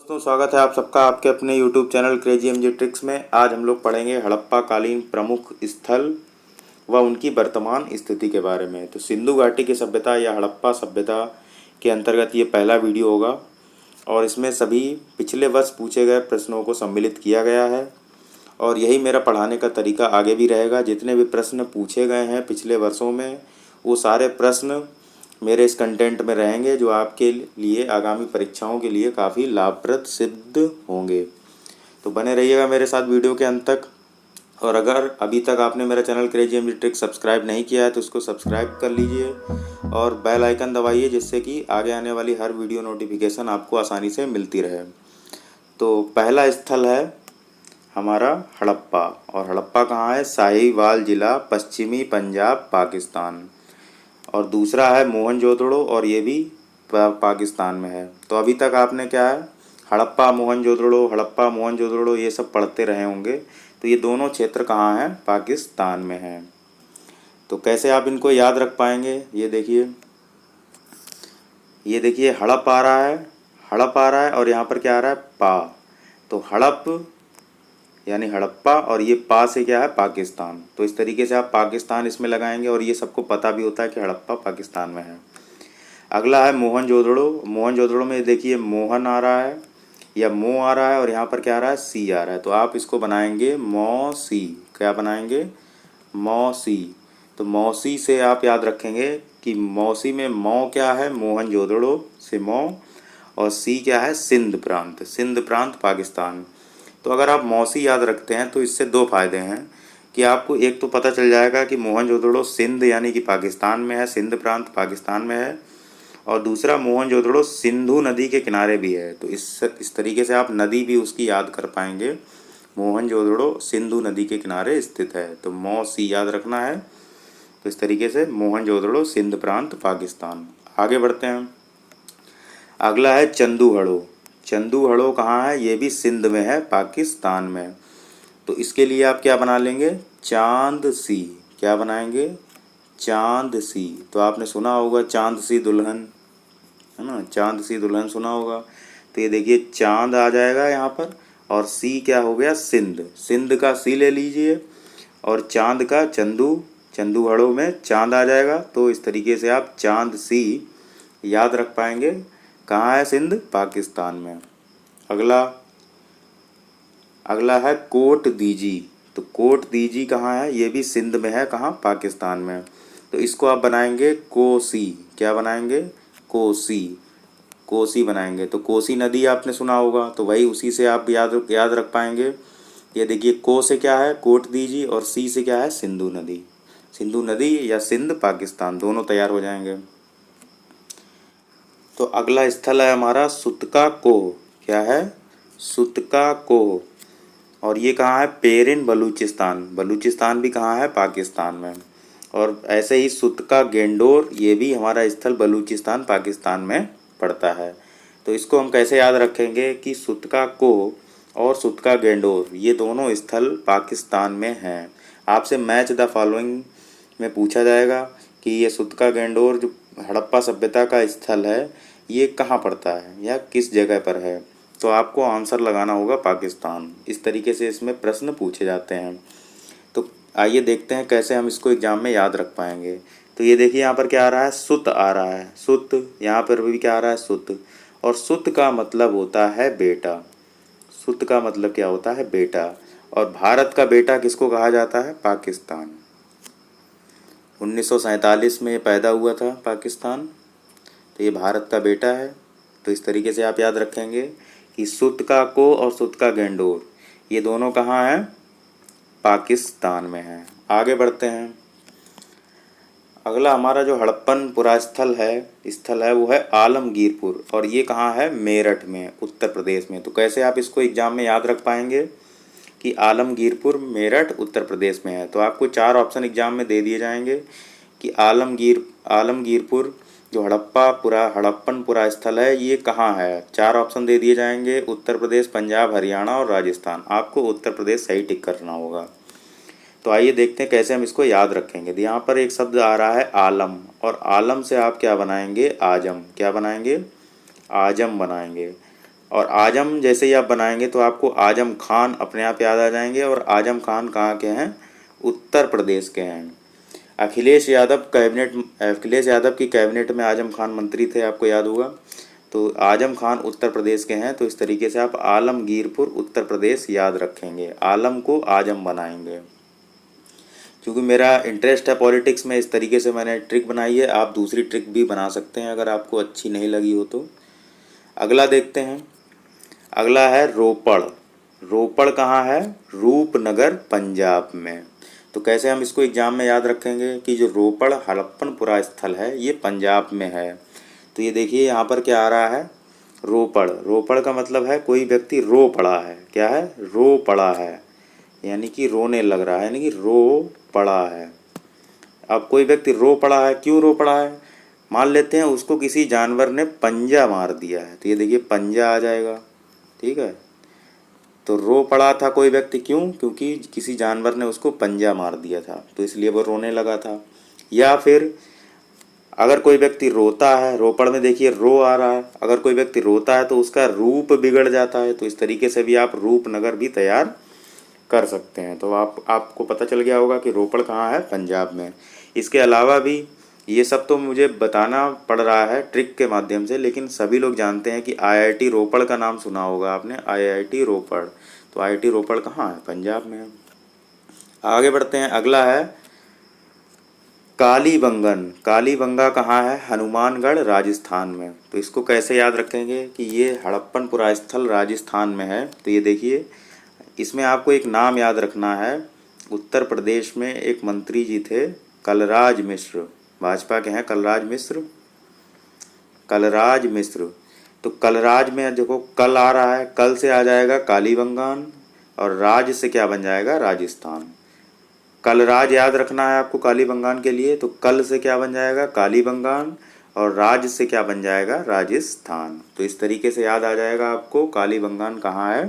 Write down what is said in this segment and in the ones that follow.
दोस्तों, स्वागत है आप सबका आपके अपने YouTube channel crazy MG tricks में। आज हम लोग पढ़ेंगे हड़प्पा कालीन प्रमुख स्थल व उनकी वर्तमान स्थिति के बारे में। तो सिंधु घाटी की सभ्यता या हड़प्पा सभ्यता के अंतर्गत ये पहला वीडियो होगा और इसमें सभी पिछले वर्ष पूछे गए प्रश्नों को सम्मिलित किया गया है और यही मेरा पढ़ाने का तरीका आगे भी रहेगा। जितने भी प्रश्न पूछे गए हैं पिछले वर्षों में, वो सारे प्रश्न मेरे इस कंटेंट में रहेंगे जो आपके लिए आगामी परीक्षाओं के लिए काफ़ी लाभप्रद सिद्ध होंगे। तो बने रहिएगा मेरे साथ वीडियो के अंत तक। और अगर अभी तक आपने मेरा channel crazy MG tricks subscribe नहीं किया है तो उसको सब्सक्राइब कर लीजिए और बेल आइकन दबाइए, जिससे कि आगे आने वाली हर वीडियो नोटिफिकेशन आपको आसानी से मिलती रहे। तो पहला स्थल है हमारा हड़प्पा, और हड़प्पा कहाँ है? साहिवाल ज़िला, पश्चिमी पंजाब, पाकिस्तान। और दूसरा है मोहनजोदड़ो, और ये भी पाकिस्तान में है। तो अभी तक आपने क्या है, हड़प्पा मोहनजोदड़ो ये सब पढ़ते रहे होंगे। तो ये दोनों क्षेत्र कहाँ हैं? पाकिस्तान में हैं। तो कैसे आप इनको याद रख पाएंगे? ये देखिए हड़प आ रहा है और यहाँ पर क्या आ रहा है? पा। तो हड़प यानी हड़प्पा और ये पा से क्या है? पाकिस्तान। तो इस तरीके से आप पाकिस्तान इसमें लगाएंगे और ये सबको पता भी होता है कि हड़प्पा पाकिस्तान में है। अगला है मोहनजोदड़ो। मोहनजोदड़ो में देखिए मोहन आ रहा है या मो आ रहा है और यहाँ पर क्या आ रहा है? सी आ रहा है। तो आप इसको बनाएंगे मौसी। क्या बनाएंगे? मौसी। तो मौसी से आप याद रखेंगे कि मौसी में मौ क्या है? मोहनजोदड़ो से मौ, और सी क्या है? सिंध प्रांत पाकिस्तान। तो अगर आप मौसी याद रखते हैं तो इससे दो फायदे हैं कि आपको एक तो पता चल जाएगा कि मोहनजोदड़ो सिंध यानी कि पाकिस्तान में है, सिंध प्रांत पाकिस्तान में है, और दूसरा मोहनजोदड़ो सिंधु नदी के किनारे भी है। तो इस तरीके से आप नदी भी उसकी याद कर पाएंगे। मोहनजोदड़ो सिंधु नदी के किनारे स्थित है, तो मौसी याद रखना है। तो इस तरीके से मोहनजोदड़ो सिंध प्रांत पाकिस्तान। आगे बढ़ते हैं। अगला है चंदूहड़ो। चंदूहड़ो कहाँ है? ये भी सिंध में है, पाकिस्तान में। तो इसके लिए आप क्या बना लेंगे? चांद सी। क्या बनाएंगे? चांद सी। तो आपने सुना होगा चांद सी दुल्हन, है ना? चांद सी दुल्हन सुना होगा। तो ये देखिए चांद आ जाएगा यहाँ पर, और सी क्या हो गया? सिंध। सिंध का सी ले लीजिए और चांद का चंदूहड़ो में चांद आ जाएगा। तो इस तरीके से आप चांद सी याद रख पाएंगे। कहाँ है? सिंध, पाकिस्तान में। अगला है कोट दीजी। तो कोट दीजी कहाँ है? ये भी सिंध में है। कहाँ? पाकिस्तान में। तो इसको आप बनाएंगे कोसी। क्या बनाएंगे? कोसी बनाएंगे। तो कोसी नदी आपने सुना होगा, तो वही उसी से आप याद रख पाएंगे। ये देखिए को से क्या है? कोट दीजी, और सी से क्या है? सिंधु नदी या सिंध पाकिस्तान, दोनों तैयार हो जाएंगे। तो अगला स्थल है हमारा सुतका कोह। क्या है? सुतका कोह, और ये कहाँ है? पेरिन, बलूचिस्तान भी कहाँ है? पाकिस्तान में। और ऐसे ही सुतका गेंडोर, ये भी हमारा स्थल बलूचिस्तान पाकिस्तान में पड़ता है। तो इसको हम कैसे याद रखेंगे कि सुतका कोह और सुतका गेंडोर ये दोनों स्थल पाकिस्तान में हैं। आपसे मैच द फॉलोइंग में पूछा जाएगा कि ये सुतका गेंडोर जो हड़प्पा सभ्यता का स्थल है ये कहाँ पड़ता है या किस जगह पर है। तो आपको आंसर लगाना होगा पाकिस्तान। इस तरीके से इसमें प्रश्न पूछे जाते हैं। तो आइए देखते हैं कैसे हम इसको एग्जाम में याद रख पाएंगे। तो ये देखिए यहाँ पर क्या आ रहा है? सुत आ रहा है। सुत, यहाँ पर भी क्या आ रहा है? सुत। और सुत का मतलब होता है बेटा। सुत का मतलब क्या होता है? बेटा। और भारत का बेटा किसको कहा जाता है? पाकिस्तान। 1947 में पैदा हुआ था पाकिस्तान, तो ये भारत का बेटा है। तो इस तरीके से आप याद रखेंगे कि सुतका को और सुतका गेंडोर ये दोनों कहाँ हैं? पाकिस्तान में हैं। आगे बढ़ते हैं। अगला हमारा जो हड़प्पन पुरास्थल है वो है आलमगीरपुर, और ये कहाँ है? मेरठ में, उत्तर प्रदेश में। तो कैसे आप इसको एग्जाम में याद रख पाएंगे कि आलमगीरपुर मेरठ उत्तर प्रदेश में है? तो आपको 4 ऑप्शन एग्जाम में दे दिए जाएंगे कि आलमगीरपुर जो हड़प्पन पुरा स्थल है ये कहाँ है। 4 ऑप्शन दे दिए जाएंगे, उत्तर प्रदेश, पंजाब, हरियाणा और राजस्थान। आपको उत्तर प्रदेश सही टिक करना होगा। तो आइए देखते हैं कैसे हम इसको याद रखेंगे। तो यहाँ पर एक शब्द आ रहा है आलम, और आलम से आप क्या बनाएंगे? आजम। क्या बनाएंगे? आजम बनाएंगे। और आजम जैसे ही आप बनाएंगे तो आपको आजम खान अपने आप याद आ जाएंगे। और आजम खान कहाँ के हैं? उत्तर प्रदेश के हैं। अखिलेश यादव की कैबिनेट में आजम खान मंत्री थे, आपको याद होगा। तो आजम खान उत्तर प्रदेश के हैं, तो इस तरीके से आप आलमगीरपुर उत्तर प्रदेश याद रखेंगे, आलम को आजम बनाएंगे। क्योंकि मेरा इंटरेस्ट है पॉलिटिक्स में, इस तरीके से मैंने ट्रिक बनाई है। आप दूसरी ट्रिक भी बना सकते हैं अगर आपको अच्छी नहीं लगी हो तो। अगला देखते हैं। अगला है रोपड़। रोपड़ कहाँ है? रूपनगर पंजाब में। तो कैसे हम इसको एग्जाम में याद रखेंगे कि जो रोपड़ हड़प्पनपुरा स्थल है ये पंजाब में है। तो ये देखिए यहाँ पर क्या आ रहा है? रोपड़। रोपड़ का मतलब है कोई व्यक्ति रो पड़ा है। क्या है? रो पड़ा है, यानी कि रोने लग रहा है, यानी कि रो पड़ा है। अब कोई व्यक्ति रो पड़ा है, क्यों रो पड़ा है? मान लेते हैं उसको किसी जानवर ने पंजा मार दिया है, तो ये देखिए पंजा आ जाएगा। ठीक है, तो रो पड़ा था कोई व्यक्ति, क्यों? क्योंकि किसी जानवर ने उसको पंजा मार दिया था, तो इसलिए वो रोने लगा था। या फिर अगर कोई व्यक्ति रोता है, रोपड़ में देखिए रो आ रहा है, अगर कोई व्यक्ति रोता है तो उसका रूप बिगड़ जाता है। तो इस तरीके से भी आप रूपनगर भी तैयार कर सकते हैं। तो आपको पता चल गया होगा कि रोपड़ कहाँ है? पंजाब में। इसके अलावा भी ये सब तो मुझे बताना पड़ रहा है ट्रिक के माध्यम से, लेकिन सभी लोग जानते हैं कि आईआईटी रोपड़ का नाम सुना होगा आपने, आईआईटी रोपड़। तो आईआईटी रोपड़ कहाँ है? पंजाब में है। आगे बढ़ते हैं। अगला है कालीबंगन। कालीबंगा कहाँ है? हनुमानगढ़ राजस्थान में। तो इसको कैसे याद रखेंगे कि ये हड़प्पनपुरा स्थल राजस्थान में है। तो ये देखिए इसमें आपको एक नाम याद रखना है। उत्तर प्रदेश में एक मंत्री जी थे कलराज मिश्र, भाजपा के हैं कलराज मिश्र। कलराज मिश्र। तो कलराज में देखो कल आ रहा है, कल से आ जाएगा कालीबंगान, और राज से क्या बन जाएगा? राजस्थान। कलराज याद रखना है आपको कालीबंगान के लिए, तो कल से क्या बन जाएगा? कालीबंगान, और राज से क्या बन जाएगा? राजस्थान। तो इस तरीके से याद आ जाएगा आपको कालीबंगान कहाँ है?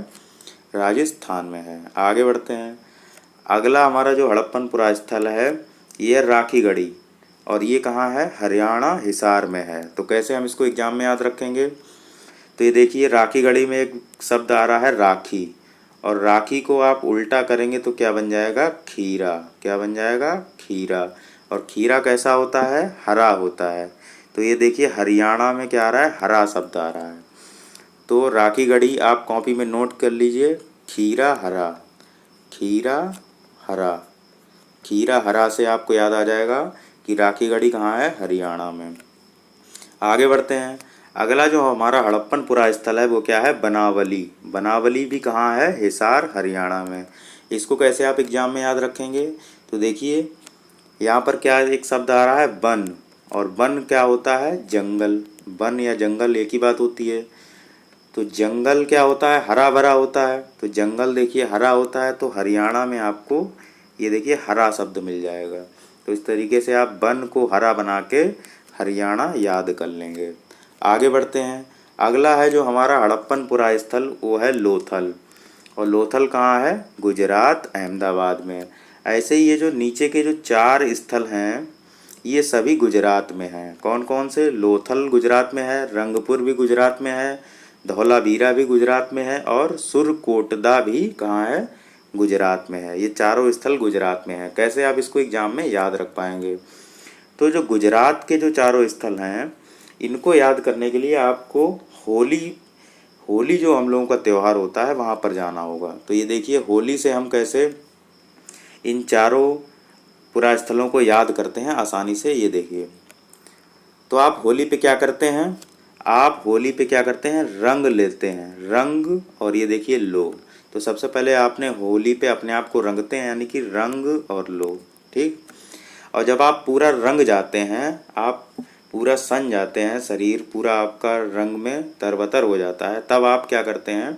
राजस्थान में है। आगे बढ़ते हैं। अगला हमारा जो हड़प्पनपुरा स्थल है ये राखीगढ़ी, और ये कहाँ है? हरियाणा हिसार में है। तो कैसे हम इसको एग्जाम में याद रखेंगे? तो ये देखिए राखीगढ़ी में एक शब्द आ रहा है राखी, और राखी को आप उल्टा करेंगे तो क्या बन जाएगा? खीरा। क्या बन जाएगा? खीरा। और खीरा कैसा होता है? हरा होता है। तो ये देखिए हरियाणा में क्या आ रहा है? हरा शब्द आ रहा है। तो राखीगढ़ी आप कॉपी में नोट कर लीजिए, खीरा हरा। खीरा हरा। खीरा हरा से आपको याद आ जाएगा कि राखीगढ़ी कहाँ है? हरियाणा में। आगे बढ़ते हैं। अगला जो हमारा हड़प्पनपुरा स्थल है वो क्या है? बनावली। बनावली भी कहाँ है? हिसार हरियाणा में। इसको कैसे आप एग्जाम में याद रखेंगे? तो देखिए यहाँ पर क्या एक शब्द आ रहा है? वन, और वन क्या होता है? जंगल। वन या जंगल एक ही बात होती है। तो जंगल क्या होता है? हरा भरा होता है। तो जंगल देखिए हरा होता है, तो हरियाणा में आपको ये देखिए हरा शब्द मिल जाएगा। तो इस तरीके से आप वन को हरा बना के हरियाणा याद कर लेंगे। आगे बढ़ते हैं। अगला है जो हमारा हड़प्पनपुरा स्थल वो है लोथल, और लोथल कहाँ है? गुजरात, अहमदाबाद में। ऐसे ही ये जो नीचे के जो 4 स्थल हैं ये सभी गुजरात में हैं। कौन कौन से? लोथल गुजरात में है, रंगपुर भी गुजरात में है, धौलावीरा भी गुजरात में है, और सुरकोटदा भी कहाँ है? गुजरात में है। ये चारों स्थल गुजरात में है। कैसे आप इसको एग्जाम में याद रख पाएंगे? तो जो गुजरात के जो चारों स्थल हैं इनको याद करने के लिए आपको होली होली जो हम लोगों का त्यौहार होता है वहाँ पर जाना होगा। तो ये देखिए होली से हम कैसे इन चारों पुरा स्थलों को याद करते हैं आसानी से। ये देखिए, तो आप होली पे क्या करते हैं? आप होली पे क्या करते हैं? रंग लेते हैं, रंग, और ये देखिए लो। तो सबसे पहले आपने होली पे अपने आप को रंगते हैं, यानी कि रंग और लो। ठीक। और जब आप पूरा रंग जाते हैं, आप पूरा सन जाते हैं, शरीर पूरा आपका रंग में तरबतर हो जाता है, तब आप क्या करते हैं?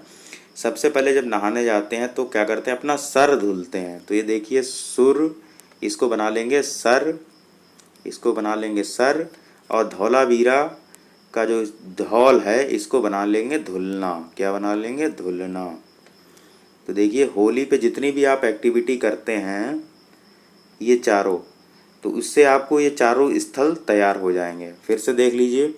सबसे पहले जब नहाने जाते हैं तो क्या करते हैं? अपना सर धुलते हैं। तो ये देखिए सुर, इसको बना लेंगे सर, इसको बना लेंगे सर, और धौलावीरा का जो धौल है इसको बना लेंगे धुलना। क्या बना लेंगे? धुलना। तो देखिए होली पे जितनी भी आप एक्टिविटी करते हैं ये चारों, तो उससे आपको ये चारों स्थल तैयार हो जाएंगे। फिर से देख लीजिए,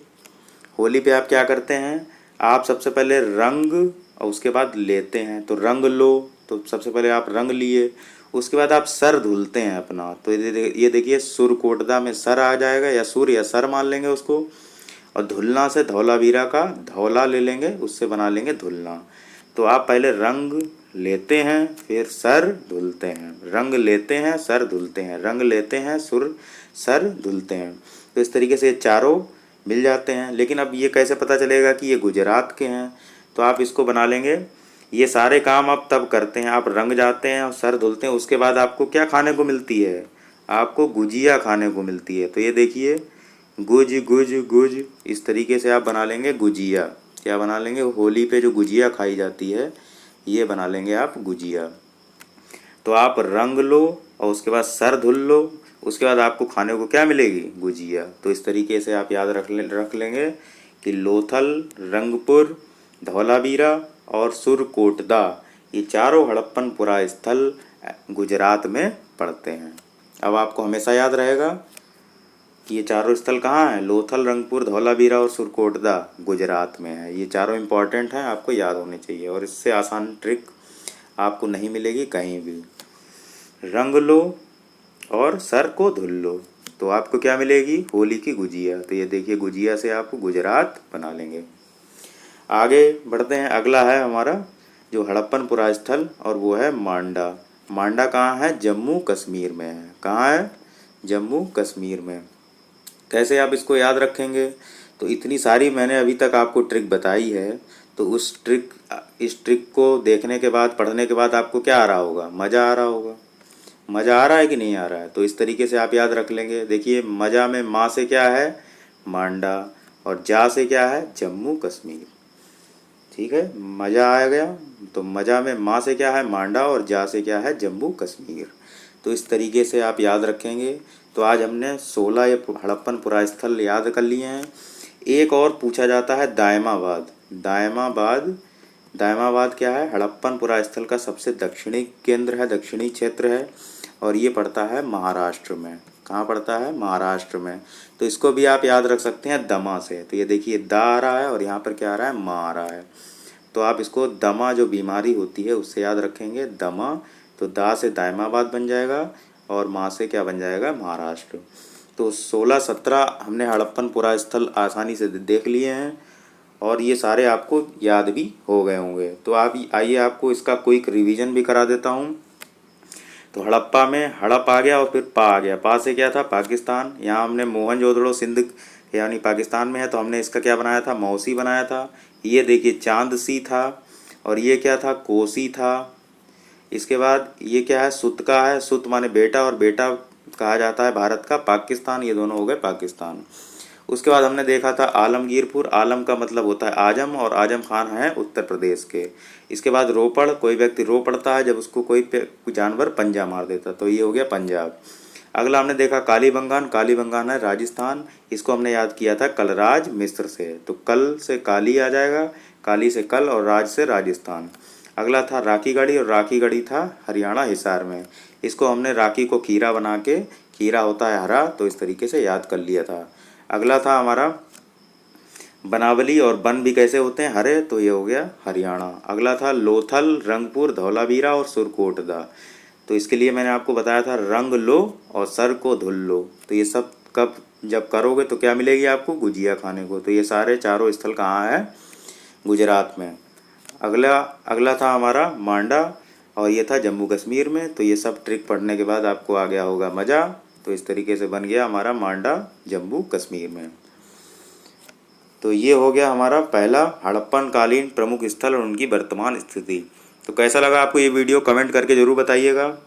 होली पे आप क्या करते हैं? आप सबसे पहले रंग और उसके बाद लेते हैं, तो रंग लो, तो सबसे पहले आप रंग लिए, उसके बाद आप सर धुलते हैं अपना। तो ये देखिए सुर कोटदा में सर आ जाएगा, या सुर या सर मान लेंगे उसको, और धुलना से धौलावीरा का धौला ले लेंगे, उससे बना लेंगे धुलना। तो आप पहले रंग लेते हैं फिर सर धुलते हैं, रंग लेते हैं सर धुलते हैं, रंग लेते हैं सुर सर धुलते हैं। तो इस तरीके से चारों मिल जाते हैं। लेकिन अब ये कैसे पता चलेगा कि ये गुजरात के हैं? तो आप इसको बना लेंगे, ये सारे काम आप तब करते हैं, आप रंग जाते हैं और सर धुलते हैं, उसके बाद आपको क्या खाने को मिलती है? आपको गुजिया खाने को मिलती है। तो ये देखिए गुज गुज गुज, इस तरीके से आप बना लेंगे गुजिया। क्या बना लेंगे? होली पे जो गुजिया खाई जाती है, ये बना लेंगे आप गुजिया। तो आप रंग लो और उसके बाद सर धुल लो, उसके बाद आपको खाने को क्या मिलेगी? गुजिया। तो इस तरीके से आप याद रख लेंगे कि लोथल, रंगपुर, धौलावीरा और सुरकोटदा, ये चारों हड़प्पनपुरा स्थल गुजरात में पड़ते हैं। अब आपको हमेशा याद रहेगा कि ये चारों स्थल कहाँ हैं? लोथल, रंगपुर, धौलावीरा और सुरकोटदा गुजरात में है। ये चारों इम्पॉर्टेंट हैं, आपको याद होने चाहिए, और इससे आसान ट्रिक आपको नहीं मिलेगी कहीं भी। रंग लो और सर को धुल लो, तो आपको क्या मिलेगी? होली की गुजिया। तो ये देखिए गुजिया से आप गुजरात बना लेंगे। आगे बढ़ते हैं, अगला है हमारा जो हड़प्पनपुरा स्थल, और वो है मांडा। मांडा कहाँ है? जम्मू कश्मीर में है। कहाँ है? जम्मू कश्मीर में। कैसे आप इसको याद रखेंगे? तो इतनी सारी मैंने अभी तक आपको ट्रिक बताई है, तो इस ट्रिक को देखने के बाद, पढ़ने के बाद आपको क्या आ रहा होगा? मज़ा आ रहा होगा। मज़ा आ रहा है कि नहीं आ रहा है? तो इस तरीके से आप याद रख लेंगे। देखिए मज़ा में माँ से क्या है? मांडा, और जा से क्या है? जम्मू कश्मीर। ठीक है, मज़ा आ गया। तो मज़ा में माँ से क्या है? मांडा, और जा से क्या है? जम्मू कश्मीर। तो इस तरीके से आप याद रखेंगे। तो आज हमने 16 ये हड़प्पनपुरा स्थल याद कर लिए हैं। एक और पूछा जाता है दायमाबाद। दायमाबाद, दायमाबाद क्या है? हड़प्पनपुरा स्थल का सबसे दक्षिणी केंद्र है, दक्षिणी क्षेत्र है, और ये पड़ता है महाराष्ट्र में। कहाँ पड़ता है? महाराष्ट्र में। तो इसको भी आप याद रख सकते हैं दमा से। तो ये देखिए दा आ रहा है और यहाँ पर क्या आ रहा है? माँ आ रहा है। तो आप इसको दमा जो बीमारी होती है उससे याद रखेंगे, दमा। तो दा से दायमाबाद बन जाएगा, और माँ से क्या बन जाएगा? महाराष्ट्र। तो 16-17 हमने हड़प्पनपुरा स्थल आसानी से देख लिए हैं, और ये सारे आपको याद भी हो गए होंगे। तो आप आइए आपको इसका क्विक रिवीजन भी करा देता हूँ। तो हड़प्पा में हड़प आ गया और फिर पा आ गया। पा से क्या था? पाकिस्तान। यहाँ हमने मोहनजोदड़ो सिंध यानी पाकिस्तान में है, तो हमने इसका क्या बनाया था? मौसी बनाया था। ये देखिए चांद सी था, और ये क्या था? कोसी था। इसके बाद ये क्या है? सुत का है। सुत माने बेटा, और बेटा कहा जाता है भारत का पाकिस्तान। ये दोनों हो गए पाकिस्तान। उसके बाद हमने देखा था आलमगीरपुर। आलम का मतलब होता है आजम, और आजम खान है उत्तर प्रदेश के। इसके बाद रोपड़, कोई व्यक्ति रो पड़ता है जब उसको कोई जानवर पंजा मार देता, तो ये हो गया पंजाब। अगला हमने देखा कालीबंगान। कालीबंगान है राजस्थान। इसको हमने याद किया था कलराज मिश्र से। तो कल से काली आ जाएगा, काली से कल, और राज से राजस्थान। अगला था राखीगढ़ी, और राखीगढ़ी था हरियाणा हिसार में। इसको हमने राखी को खीरा बना के, खीरा होता है हरा, तो इस तरीके से याद कर लिया था। अगला था हमारा बनावली, और बन भी कैसे होते हैं? हरे, तो ये हो गया हरियाणा। अगला था लोथल, रंगपुर, धौलावीरा और सुरकोटदा। तो इसके लिए मैंने आपको बताया था रंग लो और सर को धुल लो। तो ये सब कब जब करोगे तो क्या मिलेगी आपको? गुजिया खाने को। तो ये सारे चारों स्थल कहाँ है? गुजरात में। अगला था हमारा मांडा, और ये था जम्मू कश्मीर में। तो ये सब ट्रिक पढ़ने के बाद आपको आ गया होगा मज़ा। तो इस तरीके से बन गया हमारा मांडा जम्मू कश्मीर में। तो ये हो गया हमारा पहला हड़प्पन कालीन प्रमुख स्थल और उनकी वर्तमान स्थिति। तो कैसा लगा आपको ये वीडियो? कमेंट करके ज़रूर बताइएगा।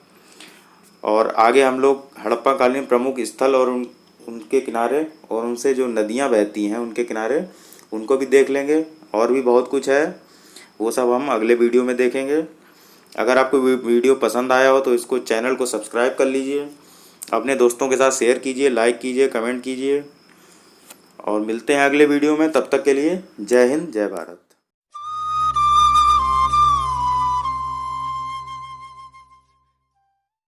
और आगे हम लोग हड़प्पा कालीन प्रमुख स्थल और उनके किनारे, और उनसे जो नदियाँ बहती हैं उनके किनारे, उनको भी देख लेंगे। और भी बहुत कुछ है, वो सब हम अगले वीडियो में देखेंगे। अगर आपको वीडियो पसंद आया हो तो इसको, चैनल को सब्सक्राइब कर लीजिए, अपने दोस्तों के साथ शेयर कीजिए, लाइक कीजिए, कमेंट कीजिए, और मिलते हैं अगले वीडियो में। तब तक के लिए जय हिंद, जय भारत।